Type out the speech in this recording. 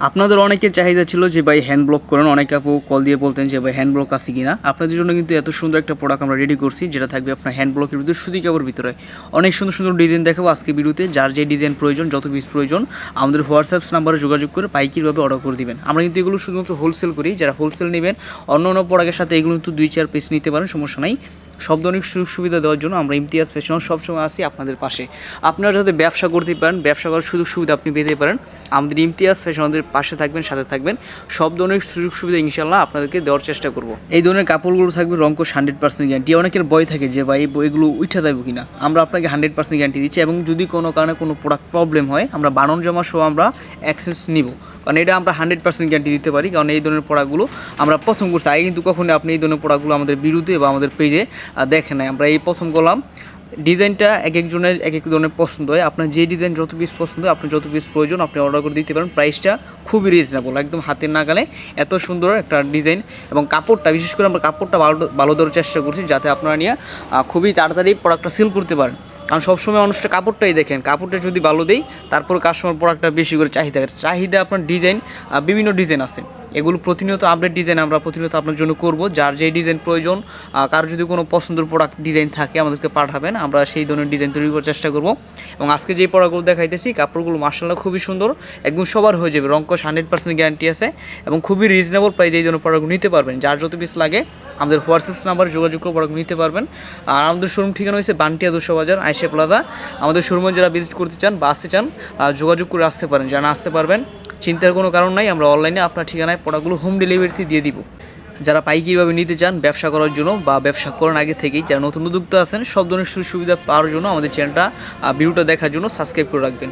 আপনাদের অনেকের চাহিদা ছিল যে ভাই হ্যান্ড ব্লক করেন, অনেক আপু কল দিয়ে বলতেন যে ভাই হ্যান্ড ব্লক আছে কিনা। আপনাদের জন্য কিন্তু এত সুন্দর একটা প্রোডাক্ট আমরা রেডি করছি, যেটা থাকবে আপনার হ্যান্ড ব্লকের ভিতরে সুতি কাপড়ের ভিতরে। অনেক সুন্দর সুন্দর ডিজাইন দেখাবো আজকে ভিডিওতে। যার যে ডিজাইন প্রয়োজন, যত পিস প্রয়োজন, আমাদের হোয়াটসঅ্যাপ নাম্বারে যোগাযোগ করে পাইকিরভাবে অর্ডার করে দিবেন। আমরা কিন্তু এগুলো শুধুমাত্র হোলসেল করি। যারা হোলসেল নেবেন অন্য অন্য প্রোডাক্টের সাথে এগুলো কিন্তু 2-4 পিস নিতে পারেন, সমস্যা নাই। সব ধরনের সুযোগ সুবিধা দেওয়ার জন্য আমরা ইমতিয়াজ ফ্যাশন সবসময় আসি আপনাদের পাশে। আপনারা যাতে ব্যবসা করতে পারেন, ব্যবসা করার সুযোগ সুবিধা আপনি পেতে পারেন, আমাদের ইমতিয়াজ ফ্যাশন আমাদের পাশে থাকবেন, সাথে থাকবেন। সব ধরনের সুযোগ সুবিধা ইনশাল্লাহ আপনাদেরকে দেওয়ার চেষ্টা করব। এই ধরনের কাপড়গুলো থাকবে রংকশ 100% গ্যারান্টি। অনেকের ভয় থাকে যে ভাই এগুলো উঠে যাবে কিনা, আমরা আপনাকে 100% গ্যারান্টি দিচ্ছি। এবং যদি কোনো কারণে কোনো প্রোডাক্ট প্রবলেম হয়, আমরা বানন জমা সহ আমরা অ্যাক্সেস নিব, কারণ এটা আমরা 100% গ্যারান্টি দিতে পারি। কারণ এই ধরনের প্রোডাক্টগুলো আমরা প্রথম করছি, আগে কিন্তু কখনোই আপনি এই ধরনের প্রোডাক্টগুলো আমাদের বিরুদ্ধে বা আমাদের পেজে দেখেন নাই। আমরা এই প্রথম করলাম। ডিজাইনটা এক একজনের এক এক ধরনের পছন্দ হয়। আপনার যে ডিজাইন যত পিস পছন্দ হয়, আপনার যত পিস প্রয়োজন আপনি অর্ডার করে দিতে পারেন। প্রাইসটা খুবই রিজনেবল, একদম হাতের নাগালে এত সুন্দর একটা ডিজাইন। এবং কাপড়টা, বিশেষ করে আমরা কাপড়টা ভালো দেওয়ার চেষ্টা করছি, যাতে আপনারা নিয়ে খুবই তাড়াতাড়ি প্রোডাক্টটা সেল করতে পারেন। কারণ সবসময় মানুষটা কাপড়টাই দেখেন, কাপড়টা যদি ভালো দেই তারপর কাস্টমার প্রোডাক্টটা বেশি করে চাহিদা আপনার ডিজাইন, বিভিন্ন ডিজাইন আছে, এগুলো প্রতিনিয়ত আপডেট ডিজাইন আমরা প্রতিনিয়ত আপনার জন্য করব। যার যেই ডিজাইন প্রয়োজন, কারো যদি কোনো পছন্দের প্রোডাক্ট ডিজাইন থাকে আমাদেরকে পাঠাবেন, আমরা সেই ধরনের ডিজাইন তৈরি করার চেষ্টা করব। এবং আজকে যেই প্রোডাক্টগুলো দেখাইতেছি, কাপড়গুলো মার্শাল্লাহ খুবই সুন্দর, একদম সবার হয়ে যাবে। রংকশ 100% গ্যারান্টি আছে এবং খুবই রিজনেবল প্রাইসে এই ধরনের প্রোডাক্টগুলো নিতে পারবেন। যার যত পিস লাগে আমাদের হোয়াটসঅ্যাপ নাম্বারে যোগাযোগ করে প্রোডাক্ট নিতে পারবেন। আর আমাদের শোরুম ঠিকানা হয়েছে বান্টিয়া 200 বাজার আয়েশা প্লাজা। আমাদের শোরুমে যারা ভিজিট করতে চান বা আসতে চান, যোগাযোগ করে আসতে পারেন, যারা আসতে পারবেন চিন্তার কোনো কারণ নাই, আমরা অনলাইনে আপনার ঠিকানায় প্রোডাক্টগুলো হোম ডেলিভারিতে দিয়ে দিব। যারা পাইকারিভাবে নিতে চান ব্যবসা করার জন্য বা ব্যবসা করার আগে থেকেই, যারা নতুন উদ্যোক্তা আছেন, সব ধরনের সুযোগ সুবিধা পাওয়ার জন্য আমাদের চ্যানেলটা ভিডিওটা দেখার জন্য সাবস্ক্রাইব করে রাখবেন।